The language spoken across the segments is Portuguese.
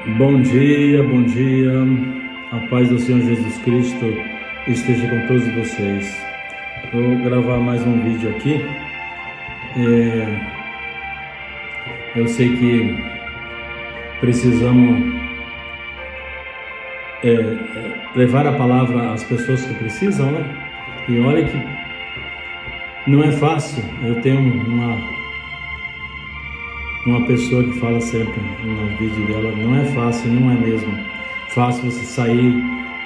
Bom dia, bom dia. A paz do Senhor Jesus Cristo esteja com todos vocês. Vou gravar mais um vídeo aqui. Eu sei que precisamos levar a palavra às pessoas que precisam, né? E olha que não é fácil. Eu tenho uma pessoa que fala sempre no vídeo dela, não é fácil, não é mesmo fácil você sair,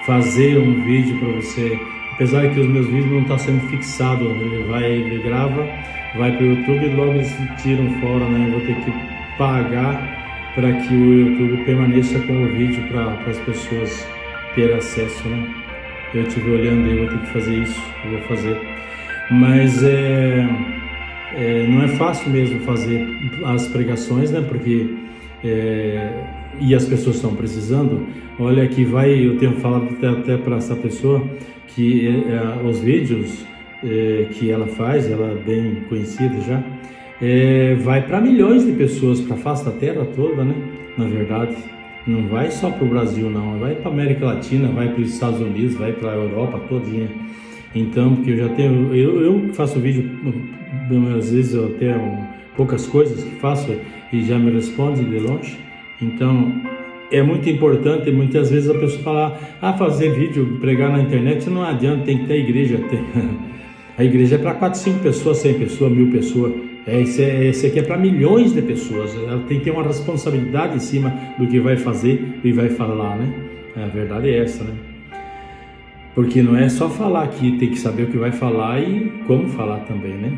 fazer um vídeo para você, apesar que os meus vídeos não estão sendo fixados, ele grava, vai para o YouTube e logo eles tiram fora, né? Eu vou ter que pagar para que o YouTube permaneça com o vídeo para as pessoas terem acesso, né? Eu estive olhando e eu vou ter que fazer isso, eu vou fazer, mas não é fácil mesmo fazer as pregações, né? Porque e as pessoas estão precisando. Olha, que eu tenho falado até para essa pessoa que os vídeos que ela faz, ela é bem conhecida já, vai para milhões de pessoas, para a face da terra toda, né? Na verdade, não vai só para o Brasil, não, vai para a América Latina, vai para os Estados Unidos, vai para a Europa todinha. Então, porque eu já tenho, eu faço vídeo, às vezes eu tenho poucas coisas que faço e já me responde de longe. Então, é muito importante. Muitas vezes a pessoa fala, fazer vídeo, pregar na internet não adianta, tem que ter igreja. A igreja é para 4, 5 pessoas, 100 pessoas, 1000 pessoas. Esse aqui é para milhões de pessoas. Ela tem que ter uma responsabilidade em cima do que vai fazer e vai falar, né? A verdade é essa, né? Porque não é só falar aqui, tem que saber o que vai falar e como falar também, né?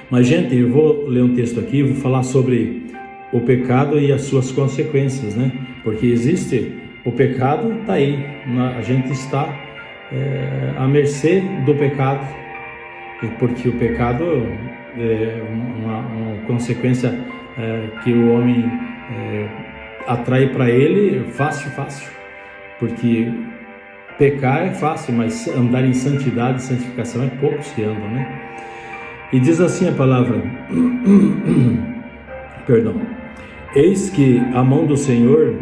Mas, gente, eu vou ler um texto aqui, vou falar sobre o pecado e as suas consequências, né? Porque existe, o pecado está aí, a gente está à mercê do pecado, porque o pecado é uma consequência que o homem atrai para ele fácil, porque pecar é fácil, mas andar em santidade e santificação é poucos que andam, né? E diz assim a palavra, perdão: eis que a mão do Senhor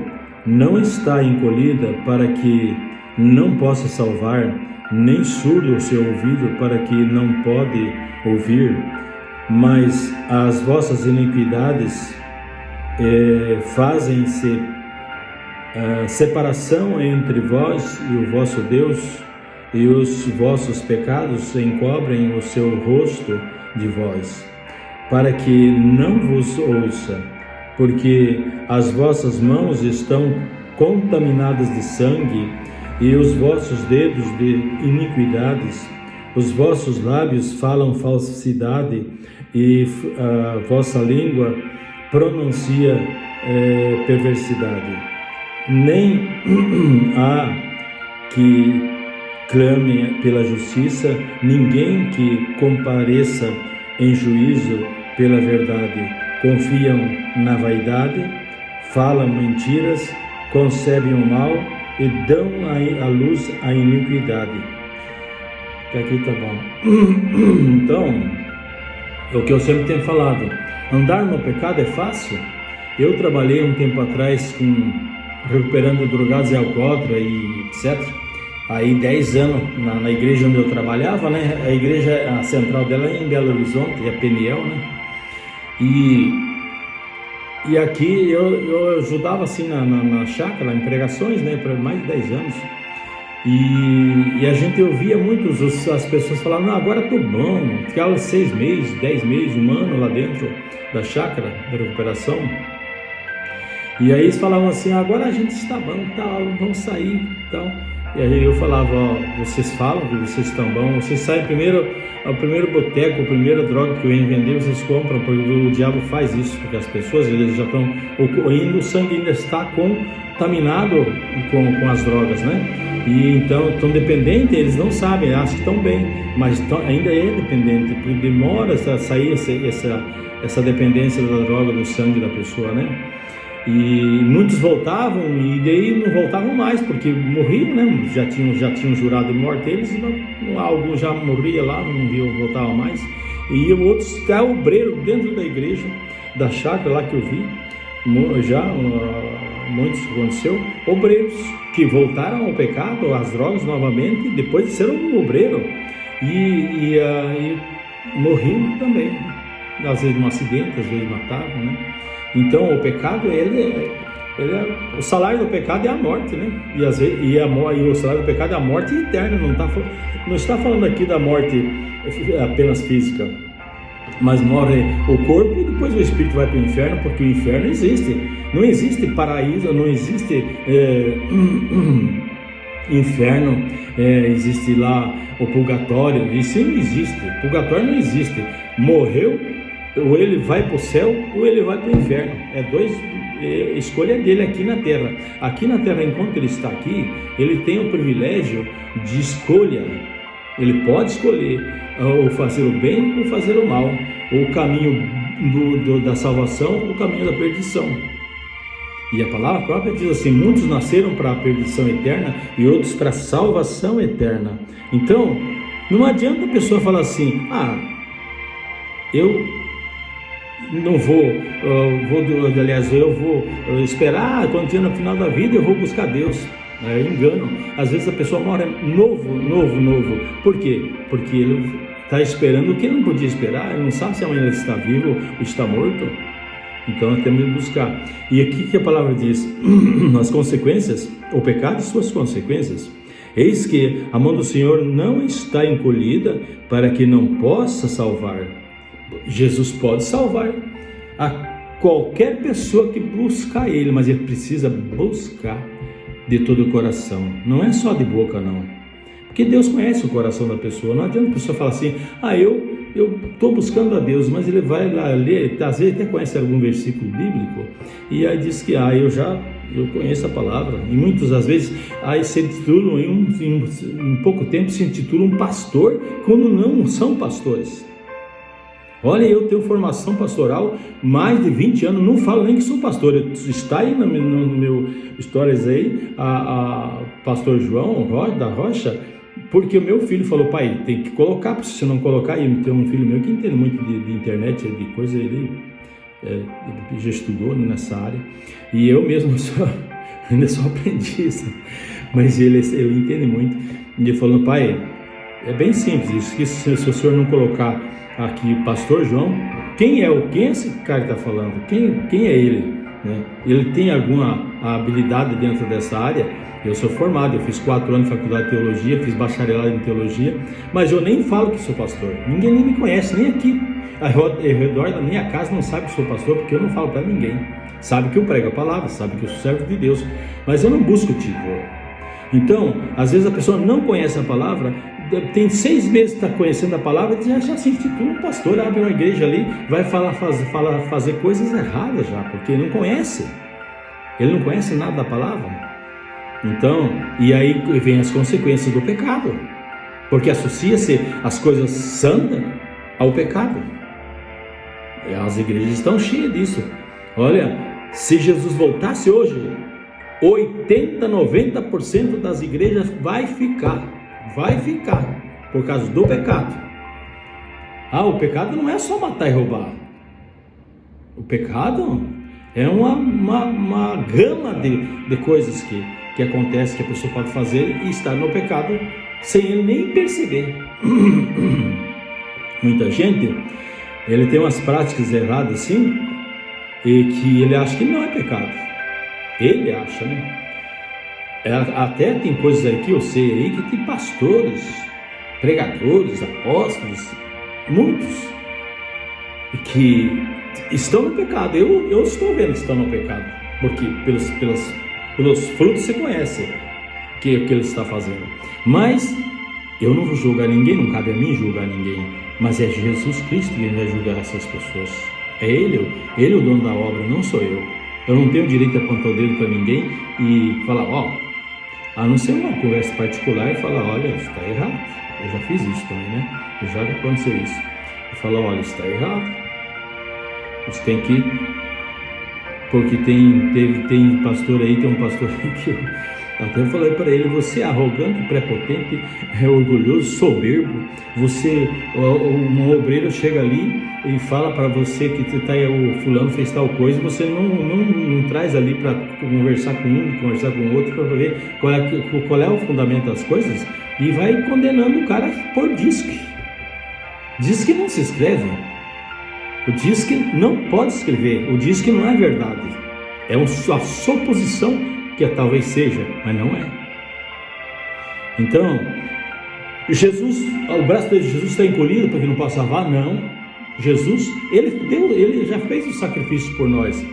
não está encolhida para que não possa salvar, nem surdo o seu ouvido para que não pode ouvir, mas as vossas iniquidades fazem-se separação entre vós e o vosso Deus, e os vossos pecados encobrem o seu rosto de vós, para que não vos ouça, porque as vossas mãos estão contaminadas de sangue, e os vossos dedos de iniquidades, os vossos lábios falam falsidade, e a vossa língua pronuncia perversidade. Nem há que clame pela justiça, ninguém que compareça em juízo pela verdade. Confiam na vaidade, falam mentiras, concebem o mal e dão à luz a iniquidade. Até aqui tá bom. Então, é o que eu sempre tenho falado, andar no pecado é fácil. Eu trabalhei um tempo atrás recuperando drogados e alcoólatras e etc. Aí 10 anos na igreja onde eu trabalhava, né? A igreja, a central dela é em Belo Horizonte, é a Peniel, né? E aqui eu ajudava assim na chácara, em pregações, né? Por mais de 10 anos. E a gente ouvia muito as pessoas falando, não, agora estou bom. Ficava 6 meses, 10 meses, 1 ano lá dentro da chácara da recuperação. E aí eles falavam assim, agora a gente está bom, tal, vamos sair, tal. E aí eu falava, vocês falam que vocês estão bons, vocês saem ao primeiro boteco, a primeira droga que eu venho vender, vocês compram, porque o diabo faz isso, porque as pessoas, eles já estão indo, o sangue ainda está contaminado com as drogas, né? E então estão dependentes, eles não sabem, acham que estão bem, mas ainda é dependente, porque demora a sair essa dependência da droga, do sangue da pessoa, né? E muitos voltavam e daí não voltavam mais, porque morriam, né? Já tinham jurado de morte eles, e alguns já morria lá, não voltava mais. E outros, até obreiro dentro da igreja, da chácara lá que eu vi, muitos aconteceu, obreiros que voltaram ao pecado, às drogas novamente, depois de ser um obreiro, e morriam também, às vezes num acidente, às vezes matavam, né? Então o pecado, o salário do pecado é a morte, né? E o salário do pecado é a morte eterna. Não está falando aqui da morte apenas física, mas morre o corpo e depois o espírito vai para o inferno, porque o inferno existe. Não existe paraíso, não existe inferno, existe lá o purgatório. Isso não existe. O purgatório não existe. Morreu, ou ele vai para o céu ou ele vai para o inferno. Escolha dele aqui na terra. Aqui na terra, enquanto ele está aqui, ele tem o privilégio de escolha. Ele pode escolher ou fazer o bem ou fazer o mal, o caminho da salvação ou o caminho da perdição. E a palavra própria diz assim: muitos nasceram para a perdição eterna e outros para a salvação eterna. Então, não adianta a pessoa falar assim: eu não vou esperar quando tiver no final da vida eu vou buscar Deus. É engano. Às vezes a pessoa morre novo. Por quê? Porque ele está esperando o que ele não podia esperar. Ele não sabe se amanhã ele está vivo ou está morto. Então nós temos que buscar. E aqui que a palavra diz: as consequências, o pecado e suas consequências. Eis que a mão do Senhor não está encolhida para que não possa salvar. Jesus pode salvar a qualquer pessoa que buscar Ele, mas ele precisa buscar de todo o coração. Não é só de boca, não. Porque Deus conhece o coração da pessoa. Não adianta a pessoa falar assim: eu estou buscando a Deus, mas ele vai lá ler, às vezes até conhece algum versículo bíblico, e aí diz que eu conheço a palavra. E muitas das vezes aí se intitulam, em pouco tempo se intitulam pastor, quando não são pastores. Olha, eu tenho formação pastoral, mais de 20 anos, não falo nem que sou pastor. Está aí no meu stories aí, a pastor João da Rocha, porque o meu filho falou: pai, tem que colocar, porque se você não colocar, e tem um filho meu que entende muito de internet, de coisa, ele já estudou nessa área, e eu mesmo ainda sou aprendiz, mas ele entende muito, e ele falou: pai, é bem simples, isso que se o senhor não colocar aqui pastor João, quem é esse cara que está falando? Quem é ele? Né? Ele tem alguma habilidade dentro dessa área? Eu sou formado, eu fiz 4 anos de faculdade de teologia, fiz bacharelado em teologia, mas eu nem falo que sou pastor. Ninguém nem me conhece, nem aqui ao redor da minha casa não sabe que sou pastor, porque eu não falo para ninguém. Sabe que eu prego a palavra, sabe que eu sou servo de Deus, mas eu não busco título. Então, às vezes a pessoa não conhece a palavra, tem 6 meses que está conhecendo a palavra, já se intitula um pastor, abre uma igreja ali, vai fazer coisas erradas já, porque ele não conhece nada da palavra. Então, e aí vem as consequências do pecado, porque associa-se as coisas santas ao pecado. E as igrejas estão cheias disso. Olha, se Jesus voltasse hoje, 80-90% das igrejas vai ficar por causa do pecado. O pecado não é só matar e roubar. O pecado é uma gama de coisas que acontece, que a pessoa pode fazer e estar no pecado sem ele nem perceber. Muita gente, ele tem umas práticas erradas assim, e que ele acha que não é pecado. Ele acha, né? Até tem coisas aí que eu sei aí que tem pastores, pregadores, apóstolos, muitos, que estão no pecado. Eu estou vendo que estão no pecado, porque pelos frutos você conhece o que ele está fazendo. Mas eu não vou julgar ninguém, não cabe a mim julgar ninguém, mas é Jesus Cristo que vai julgar essas pessoas. É Ele o dono da obra, não sou eu. Eu não tenho direito de apontar o dedo para ninguém e falar, a não ser uma conversa particular, e falar: olha, isso está errado. Eu já fiz isso também, né? Já aconteceu isso. Eu falo: olha, isso está errado. Você tem que... Porque tem pastor aí, tem um pastor aí Até eu falei para ele: você é arrogante, prepotente, orgulhoso, soberbo. Você, um obreiro chega ali e fala para você que o fulano fez tal coisa, você não traz ali para conversar com um, conversar com o outro, para ver qual é o fundamento das coisas, e vai condenando o cara por disque. Diz que não se escreve. O diz que não pode escrever. O diz que não é verdade. É uma suposição que talvez seja, mas não é. Então, Jesus, o braço de Jesus está encolhido porque não pode salvar? Não. Jesus, ele já fez o sacrifício por nós,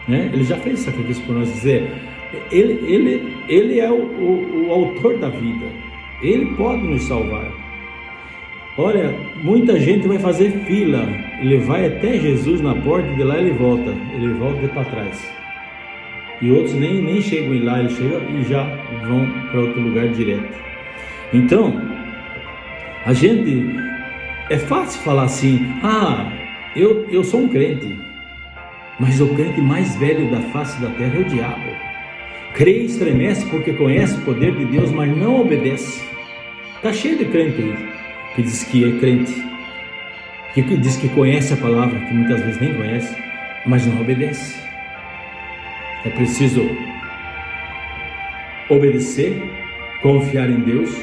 né? Ele já fez o sacrifício por nós. Dizer, ele é o autor da vida. Ele pode nos salvar. Olha, muita gente vai fazer fila. Ele vai até Jesus na porta, de lá ele volta para trás. E outros nem chegam lá, eles chegam e já vão para outro lugar direto. Então, a gente, é fácil falar assim: eu sou um crente, mas o crente mais velho da face da terra é o diabo. Crê e estremece porque conhece o poder de Deus, mas não obedece. Está cheio de crente aí que diz que é crente, que diz que conhece a palavra, que muitas vezes nem conhece, mas não obedece. É preciso obedecer, confiar em Deus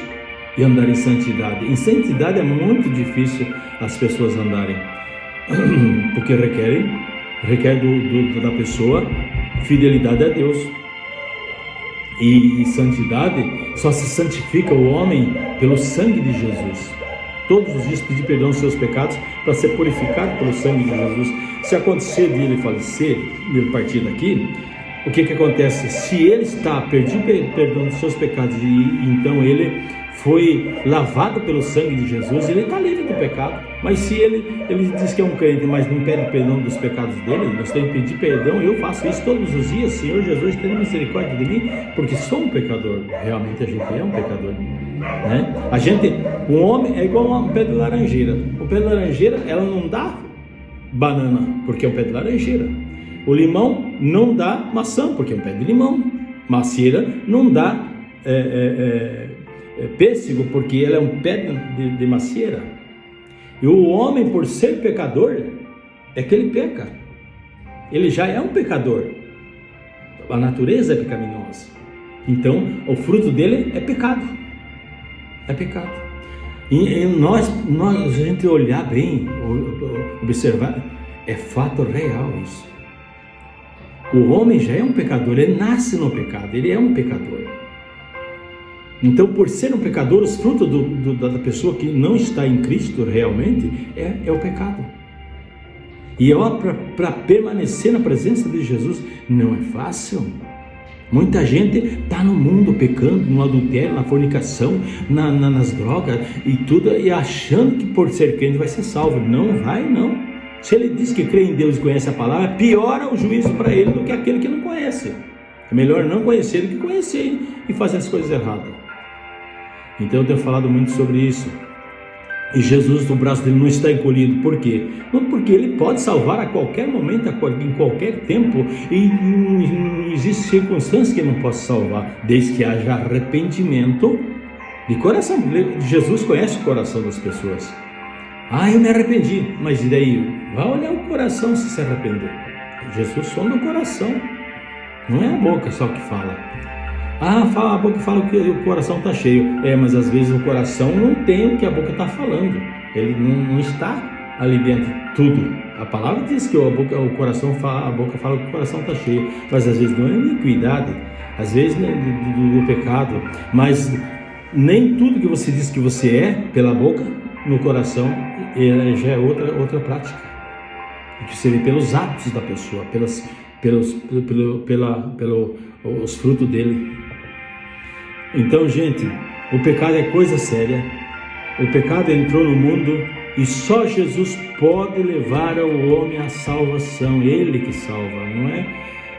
e andar em santidade. Em santidade é muito difícil as pessoas andarem, porque requer da pessoa fidelidade a Deus. E santidade só se santifica o homem pelo sangue de Jesus. Todos os dias pedir perdão dos seus pecados para ser purificado pelo sangue de Jesus. Se acontecer de ele falecer, de ele partir daqui, o que acontece? Se ele está pedindo perdão dos seus pecados e então ele foi lavado pelo sangue de Jesus, ele está livre do pecado. Mas se ele diz que é um crente, mas não pede perdão dos pecados dele, nós temos que pedir perdão. Eu faço isso todos os dias. Senhor Jesus, tenha misericórdia de mim, porque sou um pecador. Realmente a gente é um pecador, né? Um homem é igual a um pé de laranjeira. O pé de laranjeira, ela não dá banana, porque é um pé de laranjeira. O limão não dá maçã, porque é um pé de limão. Macieira não dá pêssego, porque ela é um pé de macieira. E o homem, por ser pecador, é que ele peca. Ele já é um pecador. A natureza é pecaminosa. Então, o fruto dele é pecado. É pecado. E a gente olhar bem, observar, é fato real isso. O homem já é um pecador, ele nasce no pecado, ele é um pecador. Então, por ser um pecador, os frutos da pessoa que não está em Cristo realmente é o pecado. E para permanecer na presença de Jesus não é fácil. Muita gente está no mundo pecando, no adultério, na fornicação, nas drogas e tudo, e achando que por ser crente vai ser salvo. Não vai, não. Se ele diz que crê em Deus e conhece a palavra, piora o juízo para ele do que aquele que não conhece. É melhor não conhecer do que conhecer e fazer as coisas erradas. Então eu tenho falado muito sobre isso. E Jesus, no braço dele, não está encolhido. Por quê? Não, porque ele pode salvar a qualquer momento, em qualquer tempo. E não existe circunstância que ele não possa salvar, desde que haja arrependimento de coração. Jesus conhece o coração das pessoas. Eu me arrependi. Mas e daí? Vai olhar o coração se arrepender. Jesus sonda o coração. Não é a boca só que fala. A boca fala que o coração está cheio. Mas às vezes o coração não tem o que a boca está falando. Ele não está ali dentro tudo. A palavra diz que a boca fala que o coração está cheio. Mas às vezes não é iniquidade, às vezes do pecado. Mas nem tudo que você diz que você é pela boca, no coração, já é outra prática. Que você vê pelos atos da pessoa, pelos frutos dele. Então, gente, o pecado é coisa séria. O pecado entrou no mundo e só Jesus pode levar o homem à salvação. Ele que salva, não é?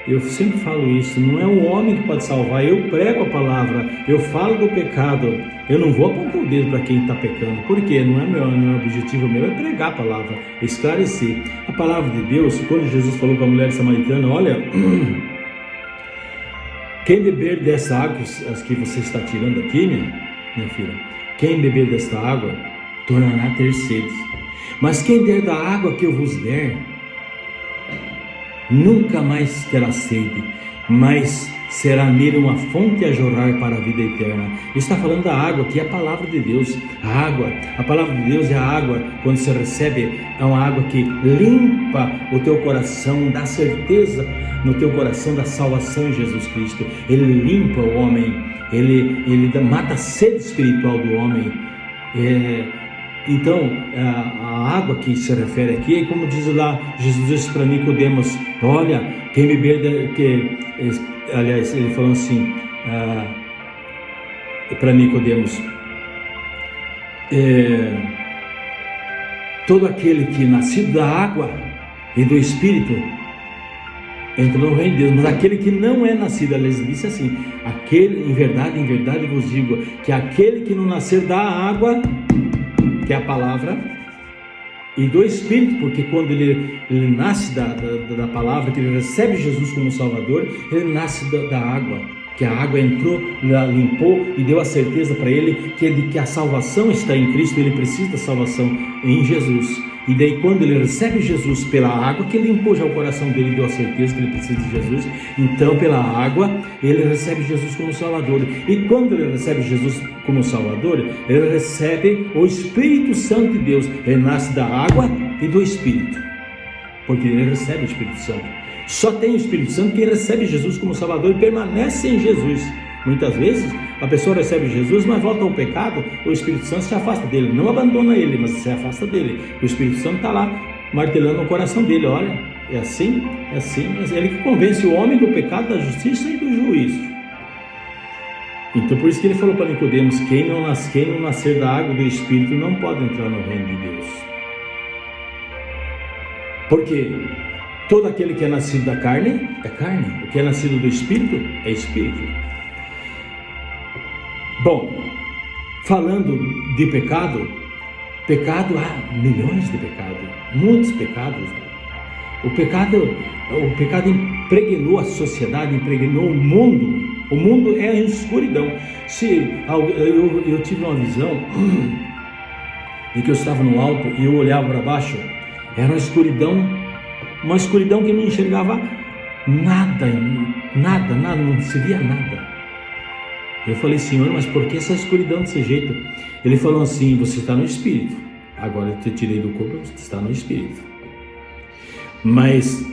Eu sempre falo isso, não é o homem que pode salvar. Eu prego a palavra, eu falo do pecado. Eu não vou apontar o dedo para quem está pecando, porque não é objetivo meu, é pregar a palavra, esclarecer. A palavra de Deus, quando Jesus falou para a mulher samaritana, olha, Quem beber dessa água, as que você está tirando aqui, minha filha, quem beber desta água, tornará a ter sede. Mas quem der da água que eu vos der, nunca mais terá sede, mas será nele uma fonte a jorrar para a vida eterna. Ele está falando da água, que é a palavra de Deus. A palavra de Deus é a água, quando você recebe, é uma água que limpa o teu coração, dá certeza no teu coração da salvação em Jesus Cristo. Ele limpa o homem, ele mata a sede espiritual do homem. Então, a água que se refere aqui, como diz lá, Jesus disse para Nicodemos: olha, quem beber, aliás, ele falou assim para Nicodemos: todo aquele que nascido da água e do Espírito entra no reino de Deus, mas aquele que não é nascido, ele disse assim, em verdade vos digo, que aquele que não nascer da água, que é a palavra, e do Espírito, porque quando ele nasce da palavra, que ele recebe Jesus como Salvador, ele nasce da água, que a água entrou, limpou e deu a certeza para ele que a salvação está em Cristo. Ele precisa da salvação em Jesus. E daí quando ele recebe Jesus pela água, que limpou já o coração dele, deu a certeza que ele precisa de Jesus, então pela água ele recebe Jesus como Salvador. E quando ele recebe Jesus como Salvador, ele recebe o Espírito Santo de Deus. Ele nasce da água e do Espírito, porque ele recebe o Espírito Santo. Só tem o Espírito Santo quem recebe Jesus como Salvador e permanece em Jesus. Muitas vezes a pessoa recebe Jesus, mas volta ao pecado, o Espírito Santo se afasta dele, não abandona ele, mas se afasta dele. O Espírito Santo está lá martelando o coração dele: olha, é assim, ele que convence o homem do pecado, da justiça e do juízo. Então por isso que ele falou para Nicodemos: quem não nascer da água e do Espírito não pode entrar no reino de Deus. Porque todo aquele que é nascido da carne é carne, o que é nascido do Espírito é Espírito. Bom, falando de pecado, há milhões de pecados, muitos pecados. O pecado impregnou a sociedade, impregnou o mundo. O mundo é em escuridão. Eu tive uma visão em que eu estava no alto e eu olhava para baixo, era uma escuridão que não enxergava nada, não se via nada. Eu falei: Senhor, mas por que essa escuridão desse jeito? Ele falou assim: você está no Espírito. Agora eu te tirei do corpo, você está no Espírito. Mas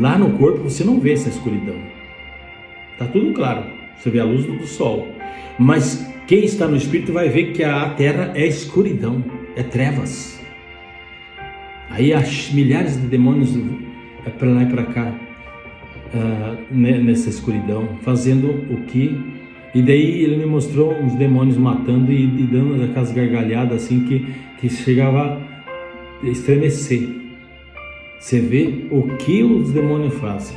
lá no corpo você não vê essa escuridão. Está tudo claro, você vê a luz do sol. Mas quem está no Espírito vai ver que a terra é escuridão, é trevas. Aí há milhares de demônios para lá e para cá, nessa escuridão, fazendo o que... E daí ele me mostrou uns demônios matando e dando aquelas gargalhadas assim que chegava a estremecer. Você vê o que os demônios fazem.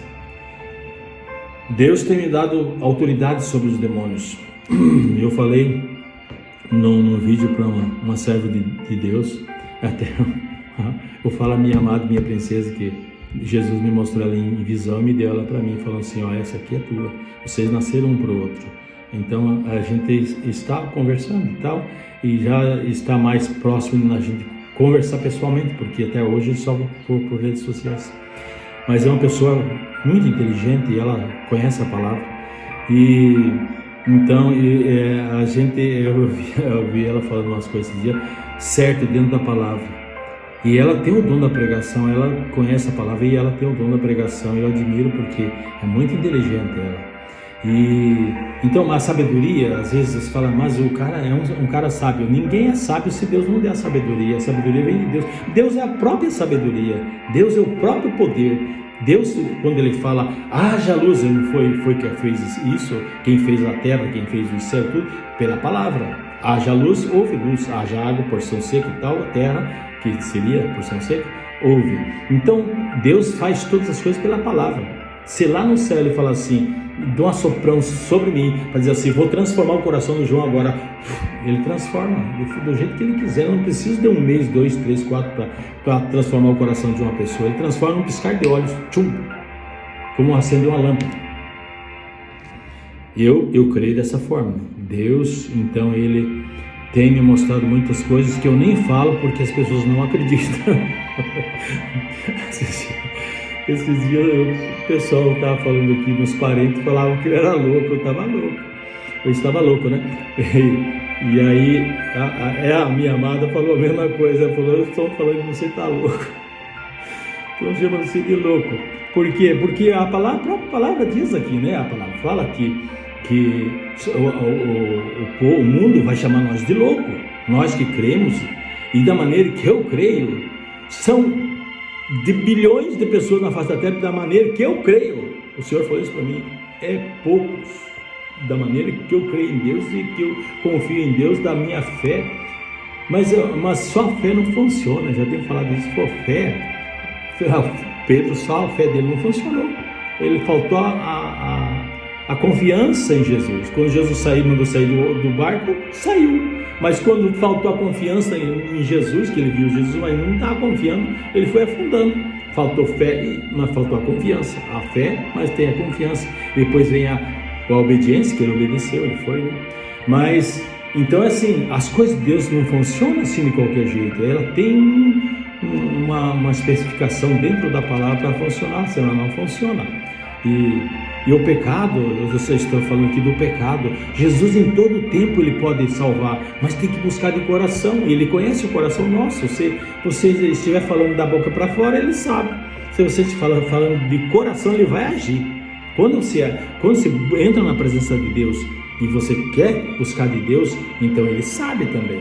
Deus tem me dado autoridade sobre os demônios. Eu falei num vídeo para uma serva de Deus, até eu falo a minha amada, minha princesa, que Jesus me mostrou ela em visão e me deu ela para mim, falando assim: ó, essa aqui é tua, vocês nasceram um para o outro. Então a gente está conversando e tal, e já está mais próximo da gente conversar pessoalmente, porque até hoje só por redes sociais. Mas é uma pessoa muito inteligente e ela conhece a palavra. E então eu ouvi ela falando umas coisas esse dia, certo, dentro da palavra. E ela tem o dom da pregação, ela conhece a palavra e ela tem o dom da pregação. Eu admiro porque é muito inteligente ela. E então a sabedoria, às vezes você fala: mas o cara é um cara sábio. Ninguém é sábio se Deus não der a sabedoria. A sabedoria vem de Deus. Deus é a própria sabedoria. Deus é o próprio poder. Deus, quando ele fala haja luz, ele não foi quem fez isso, quem fez a terra, quem fez o céu, tudo pela palavra. Haja luz, houve luz. Haja água, porção seca e tal, a terra, que seria porção seca, houve. Então Deus faz todas as coisas pela palavra. Se lá no céu ele fala assim: dá um assoprão sobre mim, para dizer assim, vou transformar o coração do João agora, ele transforma do jeito que ele quiser. Não precisa de 1 mês, 2, 3, 4 para transformar o coração de uma pessoa. Ele transforma num piscar de olhos, tchum, como acender uma lâmpada. Eu creio dessa forma. Deus, então, Ele tem me mostrado muitas coisas que eu nem falo porque as pessoas não acreditam. Esses dias o pessoal estava falando aqui, meus parentes falavam que eu era louco, eu estava louco. Eu estava louco, né? E aí a minha amada falou a mesma coisa. Ela falou: eu estou falando que você está louco. Estou chamando você de louco. Por quê? Porque a própria palavra diz aqui, né? A palavra fala que o mundo vai chamar nós de louco. Nós que cremos, e da maneira que eu creio, são de bilhões de pessoas na face da terra, da maneira que eu creio. O Senhor falou isso para mim: é poucos, da maneira que eu creio em Deus e que eu confio em Deus, da minha fé. Mas só a fé não funciona. Já tenho falado isso. For fé, Pedro, só a fé dele não funcionou. Ele faltou a confiança em Jesus. Quando Jesus mandou sair do barco, saiu. Mas quando faltou a confiança em Jesus, que ele viu Jesus, mas não estava confiando, ele foi afundando. Faltou fé, mas faltou a confiança. A fé, mas tem a confiança. Depois vem a obediência, que ele obedeceu, ele foi, né? Mas, então assim, as coisas de Deus não funcionam assim de qualquer jeito. Ela tem uma especificação dentro da palavra para funcionar, senão ela não funciona. E o pecado, vocês estão falando aqui do pecado, Jesus em todo tempo ele pode salvar, mas tem que buscar de coração. Ele conhece o coração nosso. Se você estiver falando da boca para fora, ele sabe. Se você estiver falando de coração, ele vai agir. Quando você entra na presença de Deus e você quer buscar de Deus, então ele sabe também.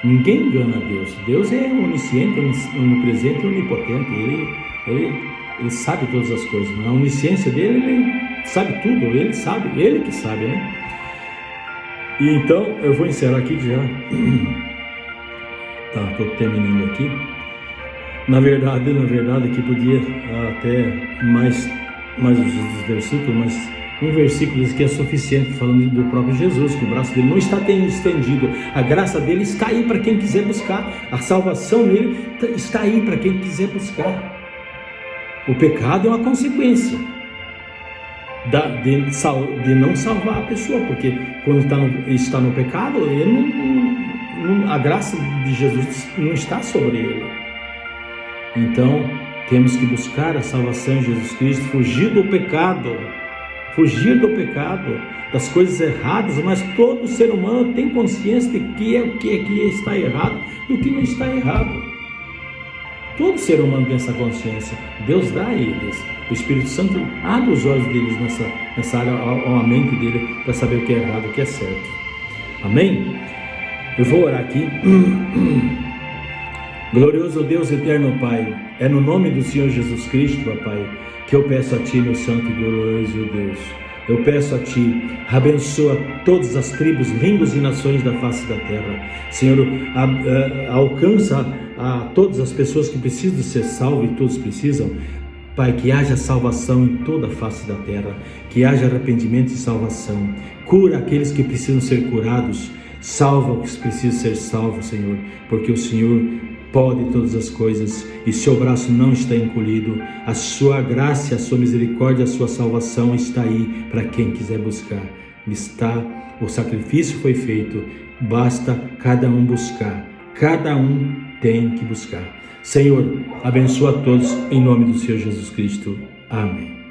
Ninguém engana Deus. Deus é onisciente, onipresente e onipotente. Ele sabe todas as coisas. Na onisciência dele, ele sabe tudo. Ele sabe, ele que sabe, né? E então, eu vou encerrar aqui já. Tá, estou terminando aqui. Na verdade, aqui podia até mais os versículos, mas um versículo que é suficiente, falando do próprio Jesus, que o braço dele não está estendido, a graça dele está aí para quem quiser buscar, a salvação dele está aí para quem quiser buscar. O pecado é uma consequência de não salvar a pessoa, porque quando está no pecado, a graça de Jesus não está sobre ele. Então, temos que buscar a salvação em Jesus Cristo, fugir do pecado, das coisas erradas, mas todo ser humano tem consciência de que está errado, do que não está errado. Todo ser humano tem essa consciência. Deus dá a eles. O Espírito Santo abre os olhos deles nessa área, a mente dele, para saber o que é errado e o que é certo. Amém? Eu vou orar aqui. Glorioso Deus, eterno Pai, é no nome do Senhor Jesus Cristo, ó Pai, que eu peço a Ti, meu santo e glorioso Deus. Eu peço a Ti, abençoa todas as tribos, línguas e nações da face da terra. Senhor, alcança a todas as pessoas que precisam ser salvas, e todos precisam. Pai, que haja salvação em toda a face da terra, que haja arrependimento e salvação. Cura aqueles que precisam ser curados, salva os que precisam ser salvos, Senhor, porque o Senhor pode todas as coisas e seu braço não está encolhido. A sua graça, a sua misericórdia, a sua salvação está aí para quem quiser buscar. O sacrifício foi feito, basta cada um buscar. Cada um tem que buscar. Senhor, abençoa a todos em nome do Senhor Jesus Cristo. Amém.